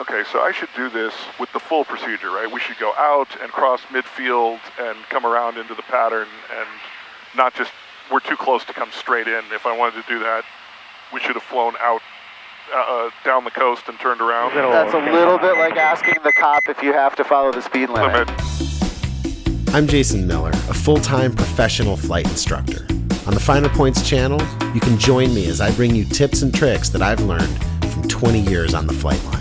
Okay, so I should do this with the full procedure, right? We should go out and cross midfield and come around into the pattern and not just, we're too close to come straight in. If I wanted to do that, we should have flown out down the coast and turned around. That's a little bit like asking the cop if you have to follow the speed limit. I'm Jason Miller, a full-time professional flight instructor. On the Finer Points channel, you can join me as I bring you tips and tricks that I've learned from 20 years on the flight line.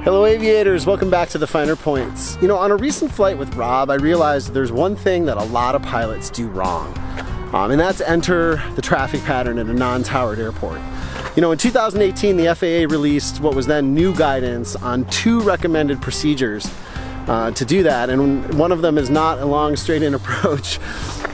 Hello aviators, welcome back to the Finer Points. You know, on a recent flight with Rob, I realized there's one thing that a lot of pilots do wrong, and that's enter the traffic pattern at a non-towered airport. You know, in 2018, the FAA released what was then new guidance on 2 recommended procedures to do that, and one of them is not a long straight-in approach.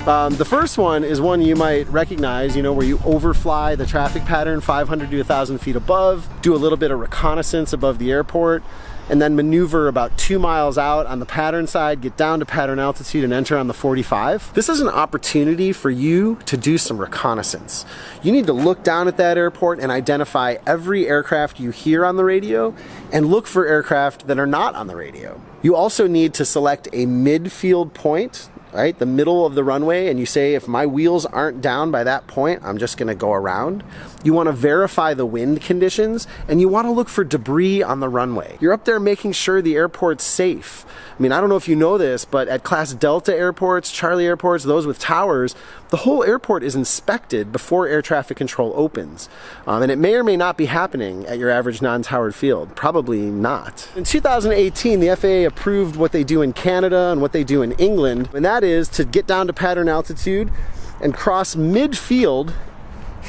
The first one is one you might recognize, you know, where you overfly the traffic pattern 500 to 1,000 feet above, do a little bit of reconnaissance above the airport, and then maneuver about 2 miles out on the pattern side, get down to pattern altitude and enter on the 45. This is an opportunity for you to do some reconnaissance. You need to look down at that airport and identify every aircraft you hear on the radio and look for aircraft that are not on the radio. You also need to select a midfield point, right, the middle of the runway, and you say, if my wheels aren't down by that point, I'm just going to go around. You want to verify the wind conditions, and you want to look for debris on the runway. You're up there making sure the airport's safe. I mean, I don't know if you know this, but at Class Delta airports, Charlie airports, those with towers, the whole airport is inspected before air traffic control opens. And it may or may not be happening at your average non-towered field. Probably not. In 2018, the FAA approved what they do in Canada and what they do in England, and that is to get down to pattern altitude and cross midfield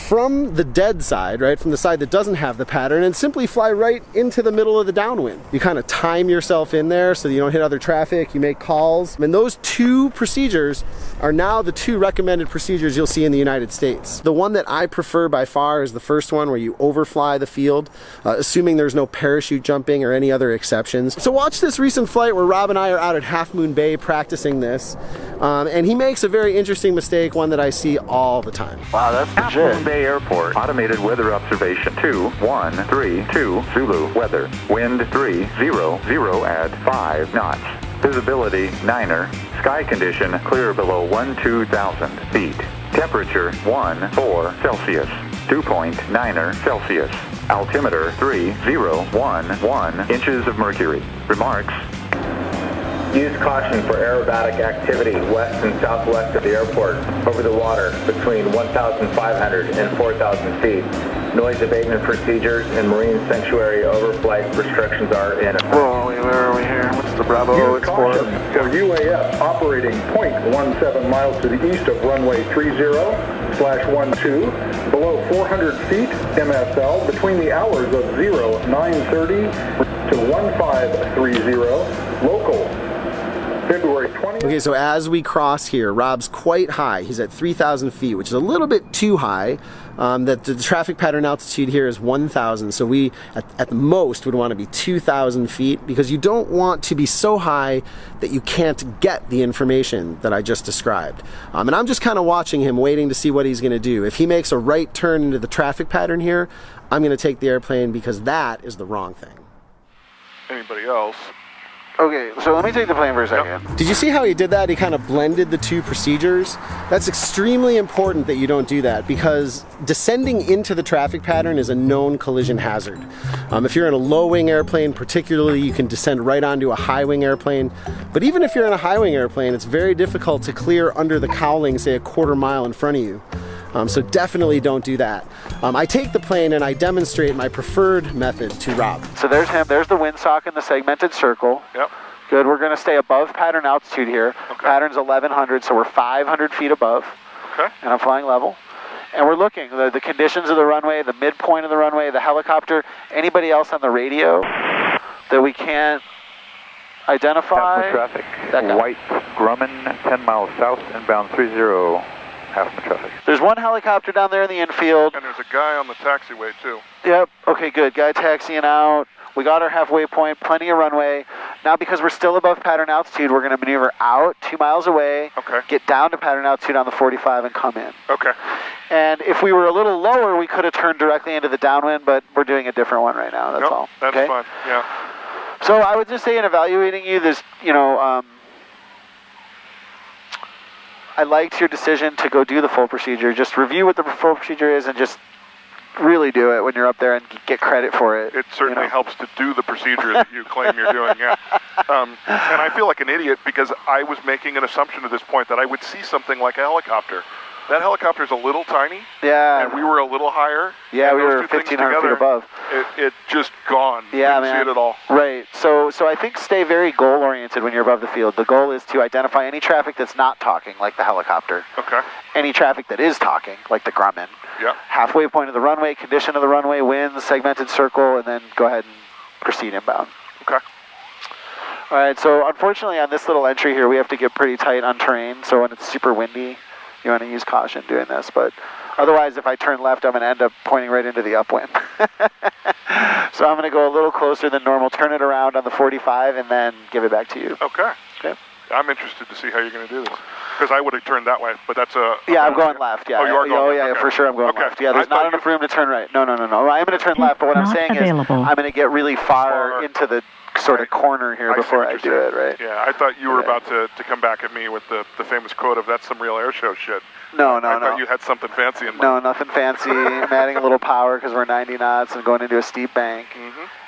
from the dead side, right, from the side that doesn't have the pattern, and simply fly right into the middle of the downwind. You kind of time yourself in there so that you don't hit other traffic, you make calls. And those 2 procedures are now the 2 recommended procedures you'll see in the United States. The one that I prefer by far is the first one, where you overfly the field, assuming there's no parachute jumping or any other exceptions. So watch this recent flight where Rob and I are out at Half Moon Bay practicing this, and he makes a very interesting mistake, one that I see all the time. Wow, that's legit. Half Moon Bay Airport, automated weather observation 21332 Zulu weather, wind 300 at 5 knots, visibility 9er, sky condition clear below 12,000 feet, temperature 14 Celsius, 2.9er Celsius, altimeter 3011 inches of mercury. Remarks: use caution for aerobatic activity west and southwest of the airport, over the water between 1,500 and 4,000 feet. Noise abatement procedures and marine sanctuary overflight restrictions are in effect. Where are we here? What's the Bravo Explorer? For UAS operating 0.17 miles to the east of runway 30/12, below 400 feet MSL, between the hours of 0930 to 1530, local. February 20th. Okay, so as we cross here, Rob's quite high. He's at 3,000 feet, which is a little bit too high. That the traffic pattern altitude here is 1,000, so we, at the most, would want to be 2,000 feet, because you don't want to be so high that you can't get the information that I just described. And I'm just kind of watching him, waiting to see what he's going to do. If he makes a right turn into the traffic pattern here, I'm going to take the airplane, because that is the wrong thing. Anybody else? Okay, so let me take the plane for a second. Did you see how he did that? He kind of blended the 2 procedures. That's extremely important that you don't do that, because descending into the traffic pattern is a known collision hazard. If you're in a low-wing airplane particularly, you can descend right onto a high-wing airplane. But even if you're in a high-wing airplane, it's very difficult to clear under the cowling, say, a quarter mile in front of you. So definitely don't do that. I take the plane and I demonstrate my preferred method to Rob. So there's him. There's the windsock in the segmented circle. Yep. Good. We're going to stay above pattern altitude here. Okay. Pattern's 1,100, so we're 500 feet above. Okay. And I'm flying level. And we're looking, the conditions of the runway, the midpoint of the runway, the helicopter, anybody else on the radio that we can't identify. Traffic, White Grumman, 10 miles south, inbound 30, half traffic. There's one helicopter down there in the infield. And there's a guy on the taxiway too. Yep, okay, good. Guy taxiing out. We got our halfway point, plenty of runway. Now because we're still above pattern altitude, we're going to maneuver out 2 miles away, Okay. get down to pattern altitude on the 45 and come in. Okay. And if we were a little lower, we could have turned directly into the downwind, but we're doing a different one right now, that's Nope, all. That's okay? fine, yeah. So I would just say in evaluating you, this, I liked your decision to go do the full procedure. Just review what the full procedure is and just really do it when you're up there and get credit for it. It certainly helps to do the procedure that you claim you're doing, yeah. And I feel like an idiot because I was making an assumption at this point that I would see something like a helicopter. That helicopter's a little tiny, Yeah. and we were a little higher. Yeah, and we those were two things 1,500 feet together, above. It just gone. Yeah, Didn't man. see it at all. Right. So I think stay very goal-oriented when you're above the field. The goal is to identify any traffic that's not talking, like the helicopter. Okay. Any traffic that is talking, like the Grumman. Yeah. Halfway point of the runway, condition of the runway, winds, segmented circle, and then go ahead and proceed inbound. Okay. All right, so unfortunately on this little entry here, we have to get pretty tight on terrain, so when it's super windy, you want to use caution doing this, but otherwise if I turn left, I'm going to end up pointing right into the upwind. So I'm going to go a little closer than normal, turn it around on the 45, and then give it back to you. Okay. Okay. I'm interested to see how you're going to do this. Because I would have turned that way, but that's a... Yeah, I'm going left, yeah. Oh, you are going Oh, left, yeah, okay. for sure I'm going Okay. left. Yeah, there's I thought not enough room to turn right. No. I'm going to turn left, but what I'm Not saying available. is I'm going to get really far into the sort of corner here see before what I you're do saying. it, right? Yeah, I thought you were Yeah. about to come back at me with the famous quote of "that's some real air show shit." No. I thought you had something fancy in mind. No, nothing fancy. I'm adding a little power because we're 90 knots and going into a steep bank.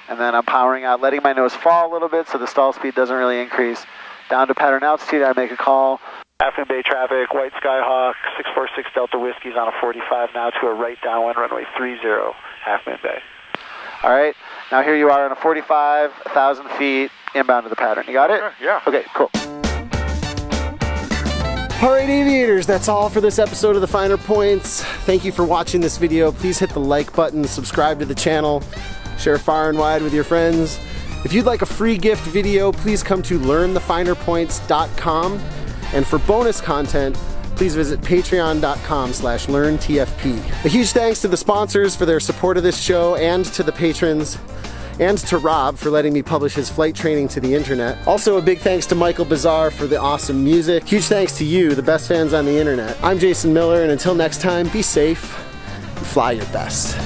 And then I'm powering out, letting my nose fall a little bit so the stall speed doesn't really increase. Down to pattern altitude, I make a call. Half-Moon Bay traffic, White Skyhawk, 646 Delta Whiskey's on a 45 now to a right downwind runway 30, Half-Moon Bay. All right, now here you are on a 45, 1,000 feet, inbound to the pattern. You got it? Okay, yeah. Okay, cool. All right, aviators, that's all for this episode of The Finer Points. Thank you for watching this video. Please hit the like button, subscribe to the channel, share far and wide with your friends. If you'd like a free gift video, please come to learnthefinerpoints.com. And for bonus content, please visit patreon.com/learntfp. A huge thanks to the sponsors for their support of this show and to the patrons. And to Rob for letting me publish his flight training to the internet. Also a big thanks to Michael Bizarre for the awesome music. Huge thanks to you, the best fans on the internet. I'm Jason Miller, and until next time, be safe and fly your best.